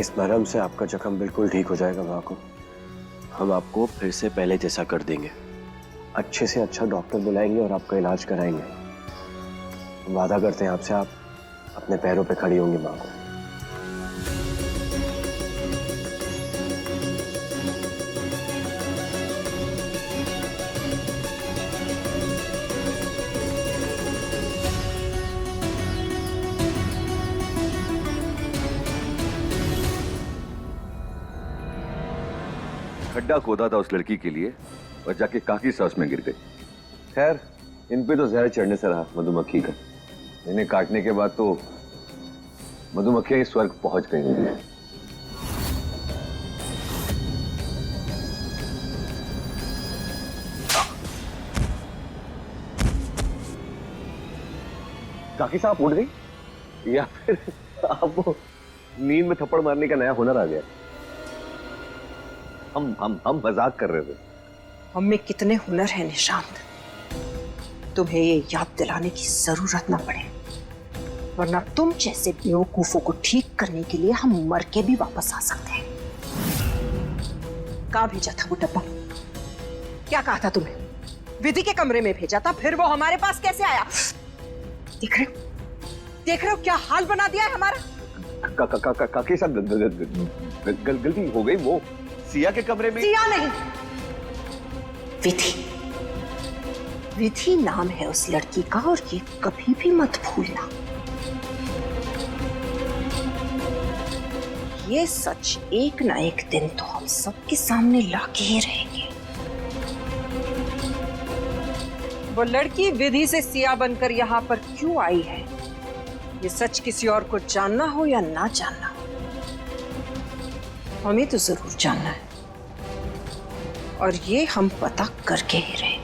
इस मरहम से आपका जख्म बिल्कुल ठीक हो जाएगा माको। हम आपको फिर से पहले जैसा कर देंगे। अच्छे से अच्छा डॉक्टर बुलाएंगे और आपका इलाज कराएंगे। वादा करते हैं आपसे, आप अपने पैरों पे खड़ी होंगी माको। खड्डा खोदा था उस लड़की के लिए और जाके काकी सांस में गिर गई। खैर, इन पे तो जहर चढ़ने से रहा मधुमक्खी का। इन्हें काटने के बाद तो मधुमक्खियां ही स्वर्ग पहुंच गई होंगी। काकी साहब उठ गई या फिर आपको नींद में थप्पड़ मारने का नया हुनर आ गया? हम मजाक कर रहे थे। हम में कितने हुनर हैं निशांत, तुम्हें ये याद दिलाने की जरूरत ना पड़े, वरना तुम जैसे बेवकूफों को ठीक करने के लिए हम मर के भी वापस आ सकते हैं। कहाँ भेजा था वो डब्बा? क्या कहा था तुम्हें? विधि के कमरे में भेजा था, फिर वो हमारे पास कैसे आया? देख रहे हो क्या हाल बना दिया है हमारा? काकी साहब गलती हो गई। वो सिया के कमरे में। सिया नहीं, विधि। विधि नाम है उस लड़की का, और ये कभी भी मत भूलना। ये सच एक ना एक दिन तो हम सबके सामने लाके ही रहेंगे। वो लड़की विधि से सिया बनकर यहाँ पर क्यों आई है, ये सच किसी और को जानना हो या ना जानना हो, हमें तो जरूर जानना है, और ये हम पता करके ही रहेंगे।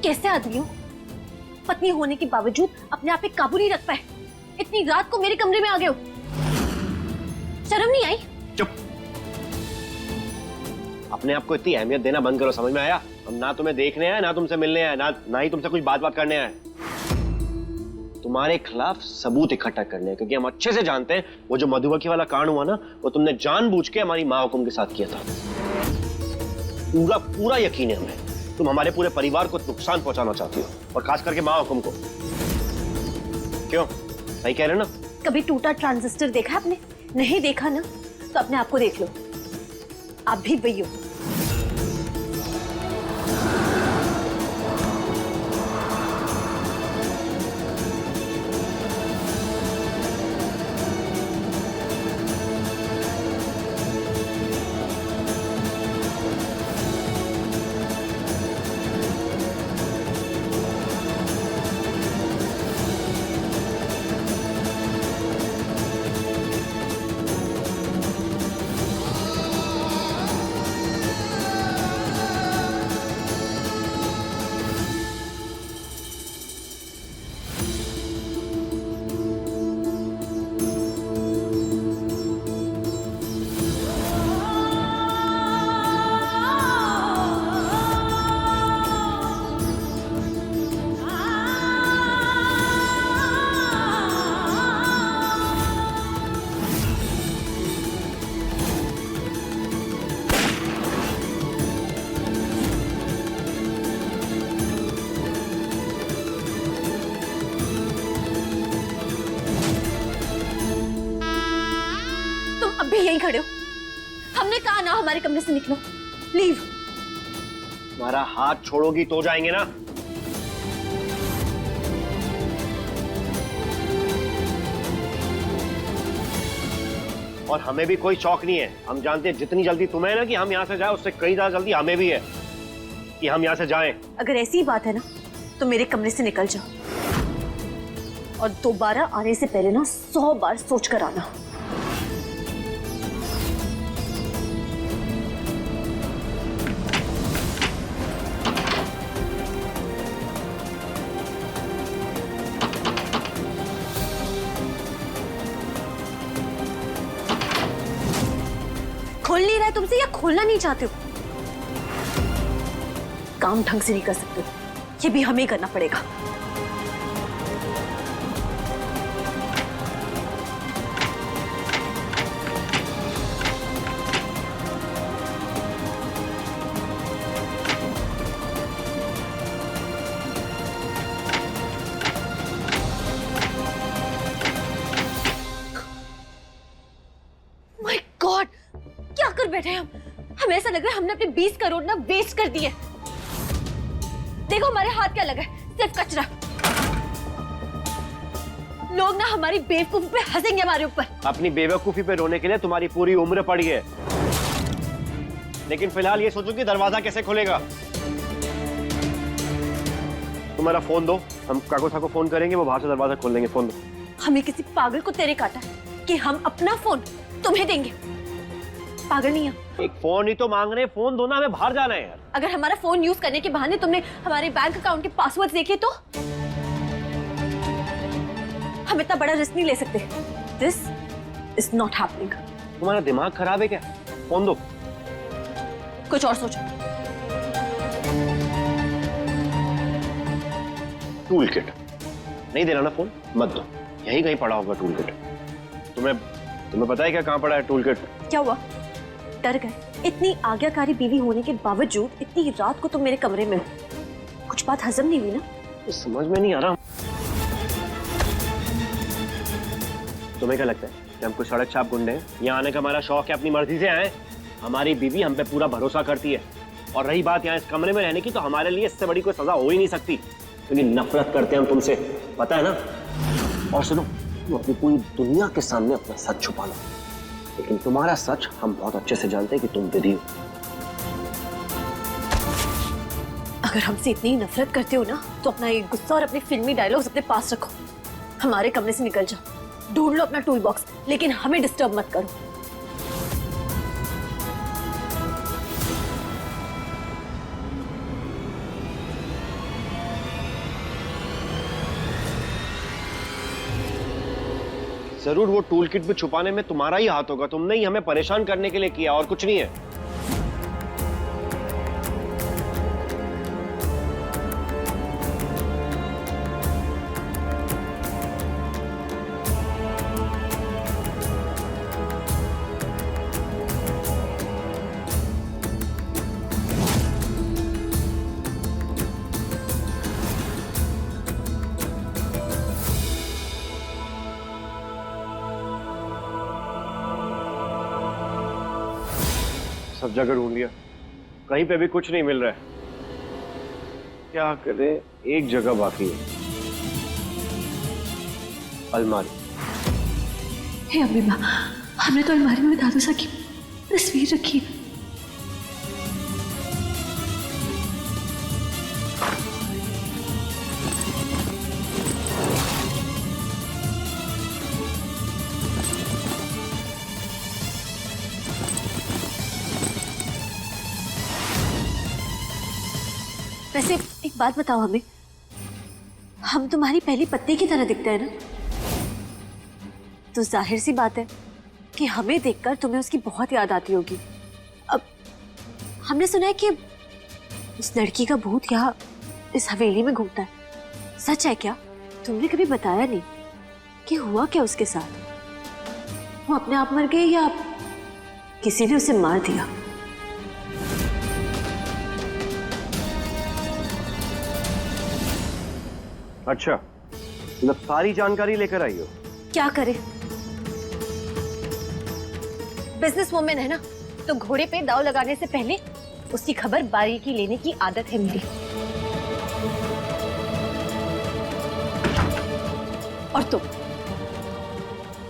कैसे आदमी हो? पत्नी होने के बावजूद अपने आप पे काबू नहीं रख पाए। इतनी रात को मेरे कमरे में आ गए हो, शर्म नहीं आई? चुप। अपने आप को इतनी अहमियत देना बंद करो, समझ में आया? हम ना तुम्हें देखने आए, ना तुमसे मिलने आए, ना ही तुमसे कुछ बात करने आए। तुम्हारे खिलाफ सबूत इकट्ठा करने हैं, क्योंकि हम अच्छे से जानते हैं वो जो मधुमक्खी वाला कांड हुआ ना, वो तुमने जानबूझ के हमारी माँ हुकुम के साथ किया था। पूरा पूरा यकीन है हमें, तुम हमारे पूरे परिवार को नुकसान पहुंचाना चाहती हो, और खास करके माँ हुकुम को। क्यों, सही कह रहे ना? कभी टूटा ट्रांजिस्टर देखा आपने? नहीं देखा ना, तो अपने आप को देख लो, आप भी वही हो। भी यहीं खड़े हो? हमने कहा ना हमारे कमरे से निकलो। लीव। तुम्हारा हाथ छोड़ोगी तो जाएंगे ना। और हमें भी कोई शौक नहीं है। हम जानते हैं जितनी जल्दी तुम्हें है ना कि हम यहाँ से जाए, उससे कई ज्यादा जल्दी हमें भी है कि हम यहाँ से जाएं। अगर ऐसी ही बात है ना तो मेरे कमरे से निकल जाओ, और दोबारा आने से पहले ना 100 बार सोच कर आना। खोल नहीं रहा है तुमसे, या खोलना नहीं चाहते हो? काम ढंग से नहीं कर सकते, ये भी हमें करना पड़ेगा। माय गॉड, क्या कर बैठे हैं हम? हमें ऐसा लग रहा है हमने अपने 20 करोड़ ना वेस्ट कर दिए। देखो हमारे हाथ क्या लगा है, सिर्फ कचरा। लोग ना हमारी बेवकूफी पे हंसेंगे हमारे ऊपर। अपनी बेवकूफी पे रोने के लिए तुम्हारी पूरी उम्र पड़ी है, लेकिन फिलहाल ये सोचो कि दरवाजा कैसे खुलेगा। तुम्हारा फोन दो, हम काको को फोन करेंगे, वो बाहर से दरवाजा खोल देंगे। फोन दो। हमें किसी पागल को तेरे काटा है कि हम अपना फोन तुम्हें देंगे? पागल नहीं है। एक फोन ही तो मांग रहे हैं, फोन दो ना, हमें बाहर जाना है यार। अगर हमारा फोन यूज करने के बहाने तुमने हमारे बैंक अकाउंट के पासवर्ड देखे तो हम इतना बड़ा रिस्क नहीं ले सकते। This is not happening. तुम्हारा दिमाग खराब है क्या? फोन दो। कुछ और सोचो। टूल किट नहीं देना ना, फोन मत दो। यहीं कहीं पड़ा होगा टूल किट। तुम्हें पता है क्या कहाँ पड़ा है टूल किट? क्या हुआ? डर गए? इतनी आज्ञाकारी बीवी होने के बावजूद इतनी रात को तुम मेरे कमरे में हो। कुछ बात हजम नहीं हुई ना? तो समझ में नहीं आ रहा। तुम्हें क्या लगता है कि हम कुछ सड़क छाप गुंडे हैं? यहाँ आने का हमारा शौक है, अपनी मर्जी से आए। हमारी बीवी हम पे पूरा भरोसा करती है, और रही बात यहाँ इस कमरे में रहने की, तो हमारे लिए इससे बड़ी कोई सजा हो ही नहीं सकती, क्योंकि नफरत करते हैं हम तुमसे, पता है ना। और सुनो, तुम अपनी पूरी दुनिया के सामने अपना सच छुपा लो, लेकिन तुम्हारा सच हम बहुत अच्छे से जानते हैं कि तुम विधि हो। अगर हमसे इतनी नफरत करते हो ना तो अपना ये गुस्सा और अपने फिल्मी डायलॉग्स अपने पास रखो। हमारे कमरे से निकल जाओ, ढूंढ लो अपना टूल बॉक्स, लेकिन हमें डिस्टर्ब मत करो। जरूर वो टूल किट भी छुपाने में तुम्हारा ही हाथ होगा। तुमने ही हमें परेशान करने के लिए किया, और कुछ नहीं है। सब जगह ढूंढ लिया, कहीं पे भी कुछ नहीं मिल रहा है। क्या करें, एक जगह बाकी है, अलमारी। हे अम्मी माँ, हमने तो अलमारी में दादू साहब की तस्वीर रखी है। वैसे एक बात बताओ हमें, हम तुम्हारी पहली पत्नी की तरह दिखते हैं ना? तो जाहिर सी बात है कि हमें देखकर तुम्हें उसकी बहुत याद आती होगी। अब हमने सुना है कि उस लड़की का भूत यहाँ इस हवेली में घूमता है। सच है क्या? तुमने कभी बताया नहीं कि हुआ क्या उसके साथ? वो अपने आप मर गई या किसी ने उसे मार दिया? अच्छा, मतलब सारी जानकारी लेकर आई हो? क्या करे? बिजनेस वुमेन है ना, तो घोड़े पे दाव लगाने से पहले उसकी खबर बारीकी लेने की आदत है मेरी। और तुम,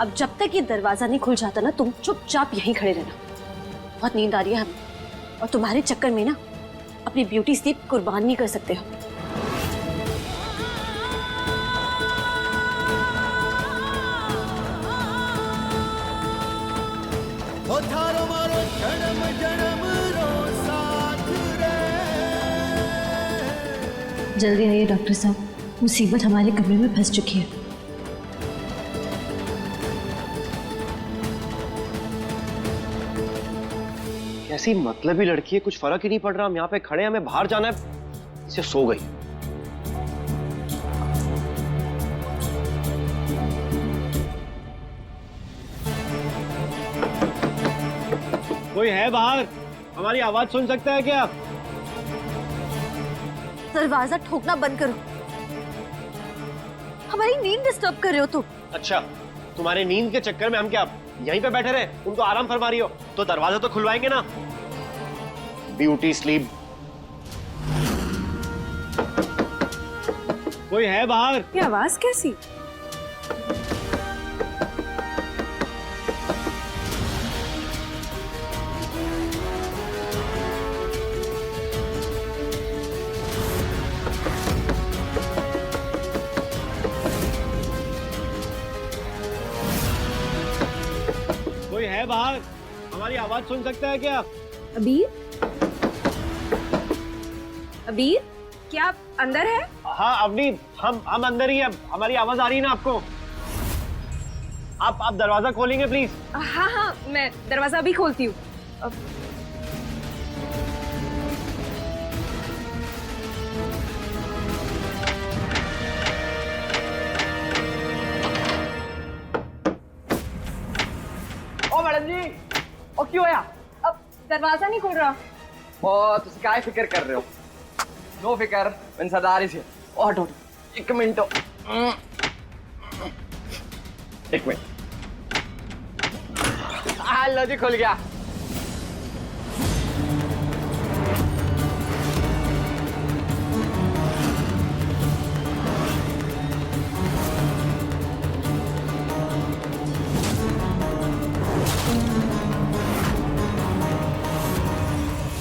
अब जब तक ये दरवाजा नहीं खुल जाता ना, तुम चुपचाप यहीं खड़े रहना। बहुत नींद आ रही है हमें, और तुम्हारे चक्कर में ना अपनी ब्यूटी स्लीप कुर्बान नहीं कर सकते हम। जल्दी आइए डॉक्टर साहब, मुसीबत हमारे कमरे में फंस चुकी है। कैसी मतलबी लड़की है, कुछ फर्क ही नहीं पड़ रहा। हम यहाँ पे खड़े हैं, हमें बाहर जाना है, इसे सो गई। कोई है बाहर? हमारी आवाज सुन सकता है क्या? दरवाजा ठोकना बंद करो, हमारी नींद डिस्टर्ब कर रहे हो तुम। अच्छा, तुम्हारे नींद के चक्कर में हम क्या यहीं पे बैठे रहे? तुम तो आराम फरमा रही हो, तो दरवाजा तो खुलवाएंगे ना। Beauty sleep. कोई है बाहर? ये आवाज कैसी? कोई है बाहर? हमारी आवाज सुन सकता है क्या? अबीर? अबीर, क्या आप अंदर है? हाँ अवनी, हम अंदर ही हैं। हमारी आवाज आ रही है ना आपको? आप दरवाजा खोलेंगे प्लीज? हाँ हाँ, मैं दरवाजा अभी खोलती हूँ। ओ मैडम जी, ओ क्यों होया? अब दरवाजा नहीं खुल रहा। ओ तुम क्या फिक्र कर रहे हो? नो फिक्र, मैं सरदार से। ओ हटो, एक मिनट। एक मिनट। लो जी, खुल गया।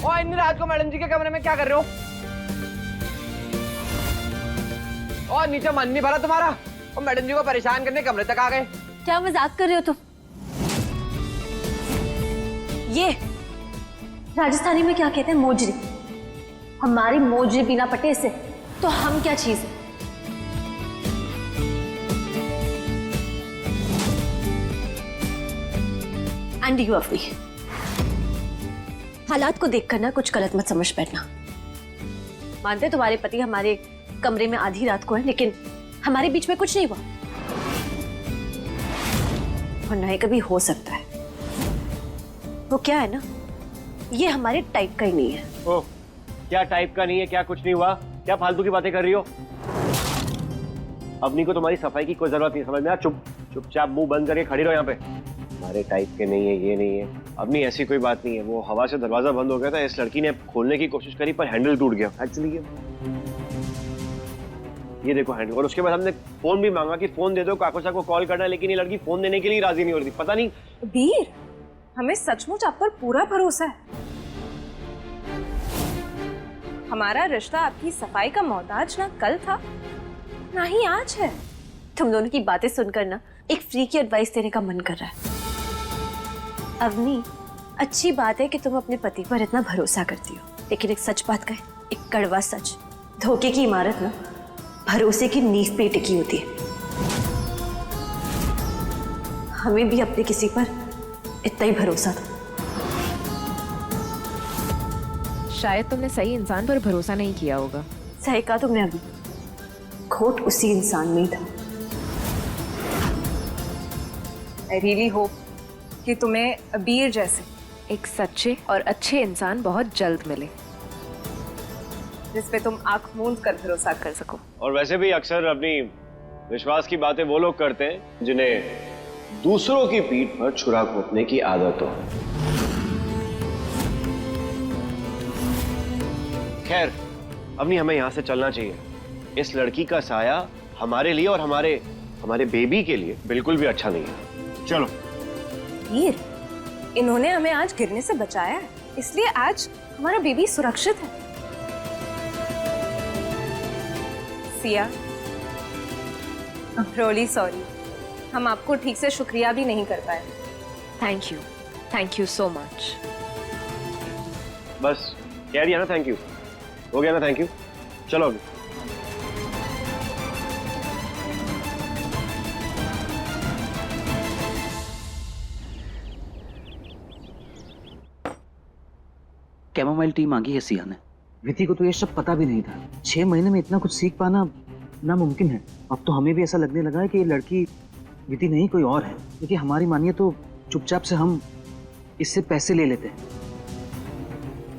ओ इतनी रात को मैडम जी के कमरे में क्या कर रहे हो? और नीचे मन नहीं भरा तुम्हारा? और मैडम जी को परेशान करने कमरे तक आ गए। क्या मजाक कर रहे हो तुम? ये राजस्थानी में क्या कहते हैं? मोजरी। हमारी मोजरी बिना पटे से तो हम क्या चीज है? एंड यू अफवी, हालात को देखकर ना कुछ गलत मत समझ बैठना। मानते तुम्हारे पति हमारे कमरे में आधी रात को है, लेकिन हमारे बीच में कुछ नहीं हुआ, और ना ही कभी हो सकता है। वो क्या है ना, ये हमारे टाइप का ही नहीं है। ओ, क्या टाइप का नहीं है? क्या कुछ नहीं हुआ? क्या फालतू की बातें कर रही हो? अपनी को तुम्हारी सफाई की कोई जरूरत नहीं, समझ में? चुपचाप मुंह बंद करके खड़ी रहो यहाँ पे। हमारे टाइप के नहीं है, ये नहीं है। अपनी ऐसी कोई बात नहीं है। वो हवा से दरवाजा बंद हो गया था, इस लड़की ने खोलने की कोशिश करी पर हैंडल टूट गया। एक्चुअली ये देखो हैंडल। और उसके बाद हमने फोन भी मांगा कि फोन दे दो, काकोसा को कॉल करना है, लेकिन ये लड़की फोन देने के लिए राजी नहीं हो रही थी। पता नहीं। अबीर, हमें सचमुच आप पर पूरा भरोसा है। हमारा रिश्ता आपकी सफाई का मोहताज ना कल था ना ही आज है। तुम दोनों की बातें सुनकर ना एक फ्री की एडवाइस देने का मन कर रहा है। अवनी, अच्छी बात है कि तुम अपने पति पर इतना भरोसा करती हो, लेकिन एक सच बात कहे, एक कड़वा सच, धोखे की इमारत ना भरोसे की नींव पे टिकी होती है। हमें भी अपने किसी पर इतना ही भरोसा था। शायद तुमने सही इंसान पर भरोसा नहीं किया होगा। सही कहा तुमने अभी, खोट उसी इंसान में ही था। आई रियली होप कि तुम्हें अबीर जैसे एक सच्चे और अच्छे इंसान बहुत जल्द मिले, जिस पे तुम आंख मूंद कर भरोसा कर सको। और वैसे भी अक्सर अपनी विश्वास की बातें वो लोग करते हैं जिन्हें दूसरों की पीठ पर छुरा घोंपने की आदत हो। खैर, अवनी हमें यहां से चलना चाहिए। इस लड़की का साया हमारे लिए और हमारे बेबी के लिए बिल्कुल भी अच्छा नहीं है। चलो। वीर, इन्होंने हमें आज गिरने से बचाया है, इसलिए आज हमारा बेबी सुरक्षित है। सिया, रियली सॉरी, हम आपको ठीक से शुक्रिया भी नहीं कर पाए। Thank you so much. बस कह दिया ना थैंक यू, हो गया ना थैंक यू। चलो अभी। कैमोमाइल टी मांगी है सिया ने। विधि को तो ये सब पता भी नहीं था। 6 महीने में इतना कुछ सीख पाना नामुमकिन है। अब तो हमें भी ऐसा लगने लगा है कि ये लड़की विधि नहीं कोई और है। क्योंकि हमारी मानिए तो चुपचाप से हम इससे पैसे ले लेते हैं,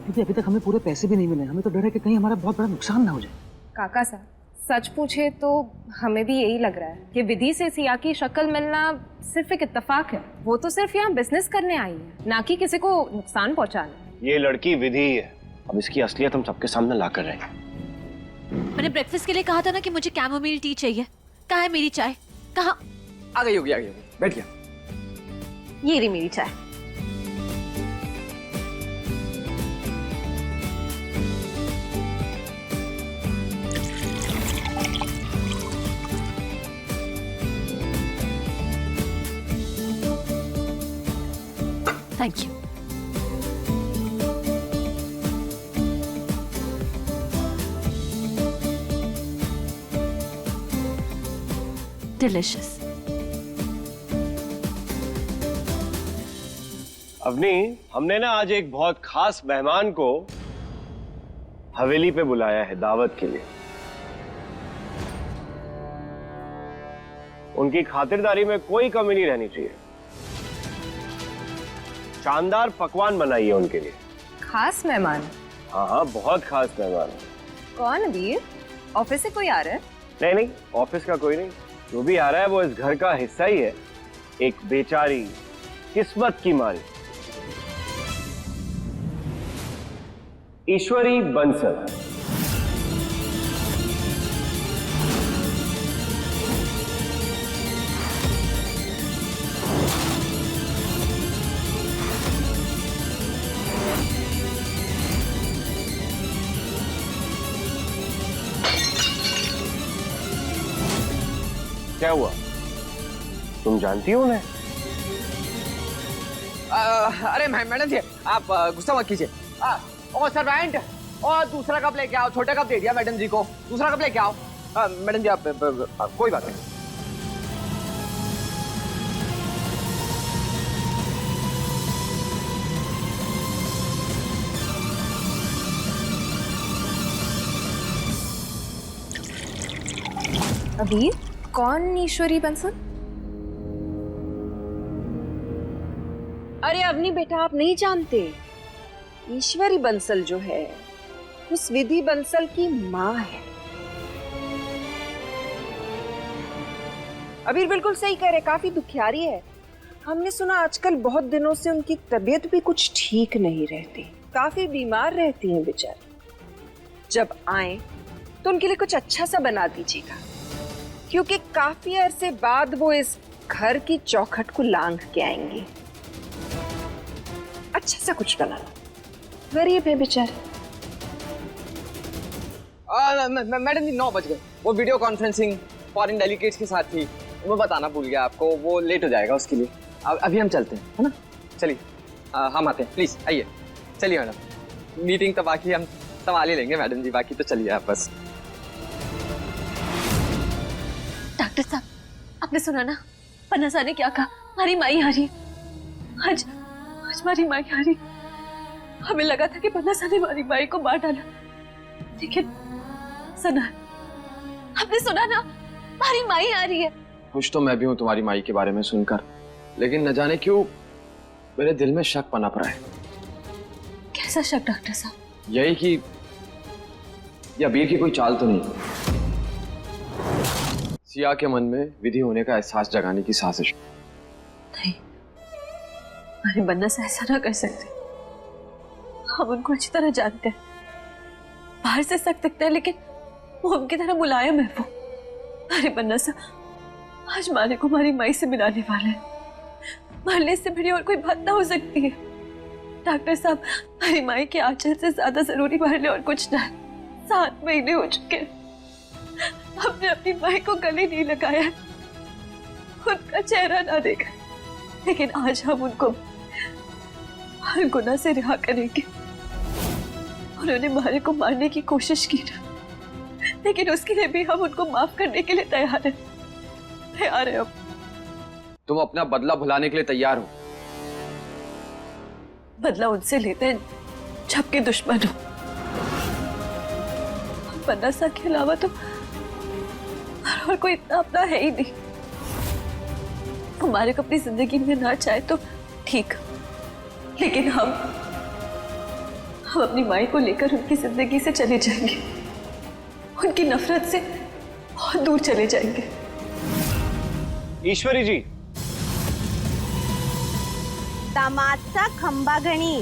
क्योंकि अभी तक हमें पूरे पैसे भी नहीं मिले। हमें तो डर है कि कहीं हमारा बहुत बड़ा नुकसान ना हो जाए। काका साहब, सच पूछे तो हमें भी यही लग रहा है कि विधि से सिया की शक्ल मिलना सिर्फ एक इत्तेफाक है। वो तो सिर्फ यहाँ बिजनेस करने आई है, ना कि किसी को नुकसान पहुँचाने। ये लड़की विधि है, अब इसकी असलियत हम सबके सामने ला कर रहे हैं। मैंने ब्रेकफास्ट के लिए कहा था ना कि मुझे कैमोमाइल टी चाहिए। कहाँ है मेरी चाय? कहाँ? आ गई होगी, बैठ गया। ये रही मेरी चाय। Thank you. डिलिशियस। अवनी, हमने ना आज एक बहुत खास मेहमान को हवेली पे बुलाया है दावत के लिए। उनकी खातिरदारी में कोई कमी नहीं रहनी चाहिए। शानदार पकवान बनाइए उनके लिए। खास मेहमान? हाँ हाँ, बहुत खास मेहमान। कौन वीर? ऑफिस से कोई आ रहा है? नहीं नहीं, ऑफिस का कोई नहीं। जो भी आ रहा है वो इस घर का हिस्सा ही है। एक बेचारी किस्मत की मारी ईश्वरी बंसल। क्या हुआ, तुम जानती हो उन्हें? अरे मैडम जी, आप गुस्सा मत कीजिए। और सर्वेंट, और दूसरा कप लेके आओ। छोटा कप दे दिया मैडम जी को, दूसरा कप लेके आओ। मैडम जी आप कोई बात नहीं। अभी कौन ईश्वरी बंसल? अरे अवनी बेटा, आप नहीं जानते। ईश्वरी बंसल जो है उस विधि बंसल की माँ है। अबीर बिल्कुल सही कह रहे, काफी दुखियारी है। हमने सुना आजकल बहुत दिनों से उनकी तबीयत भी कुछ ठीक नहीं रहती, काफी बीमार रहती हैं बेचारी। जब आए तो उनके लिए कुछ अच्छा सा बना दीजिएगा, क्योंकि काफी अरसे बाद वो इस घर की चौखट को लांघ के आएंगी। अच्छा सा कुछ बनाना, गरीब है बेचारे। मैडम जी 9 बज गए। वो वीडियो कॉन्फ्रेंसिंग फॉरेन डेलीगेट्स के साथ थी, मैं बताना भूल गया आपको। वो लेट हो जाएगा उसके लिए। अभी हम चलते हैं, है ना? चलिए हम आते हैं, प्लीज आइए। चलिए मैडम, मीटिंग तो बाकी हम संभाल ही लेंगे मैडम जी, बाकी तो चलिए आप बस। डॉक्टर साहब, आपने सुना ना, पन्ना ने क्या कहा? हमारी माई आ रही। आज हमारी माई आ रही। हमें लगा था कि पन्ना ने हमारी माई को मार डाला, लेकिन सुना, आपने सुना ना, हमारी माई आ रही है। खुश तो मैं भी हूँ तुम्हारी माई के बारे में सुनकर, लेकिन न जाने क्यों मेरे दिल में शक पनप रहा है। कैसा शक डॉक्टर साहब? यही कि ये अबीर की कोई चाल तो नहीं, सिया के मन में विधि होने का एहसास जगाने की साजिश। नहीं, अरे बन्ना से ऐसा ना कर सकते। हम उनको अच्छी तरह जानते हैं, बाहर से सख्त दिखते हैं लेकिन वो उनकी तरह मुलायम है वो। अरे बन्ना सा आज मारे को हमारी माई से मिलाने वाले हैं, मरने से बड़ी और कोई बात ना हो सकती है। डॉक्टर साहब, हमारी माई के आंचल से ज्यादा जरूरी मरने और कुछ ना है। 7 महीने हो चुके हैं, हमने अपनी माई को गले नहीं लगाया, उनका चेहरा ना देखा, लेकिन आज हम उनको हर गुनाह से रिहा करेंगे। उन्होंने मारे को मारने की कोशिश की ना, लेकिन उसके लिए भी हम उनको माफ करने के लिए तैयार हैं। अब तुम अपना बदला भुलाने के लिए तैयार हो? बदला उनसे लेते हैं जबकि दुश्मन हो। बन्ना सा के अलावा तो और कोई इतना अपना है ही नहीं। हमारे को अपनी जिंदगी में ना चाहे तो ठीक, लेकिन हम अपनी माई को लेकर उनकी जिंदगी से चले जाएंगे, उनकी नफरत से बहुत दूर चले जाएंगे। ईश्वरी जी, दामादचा खंबा गणी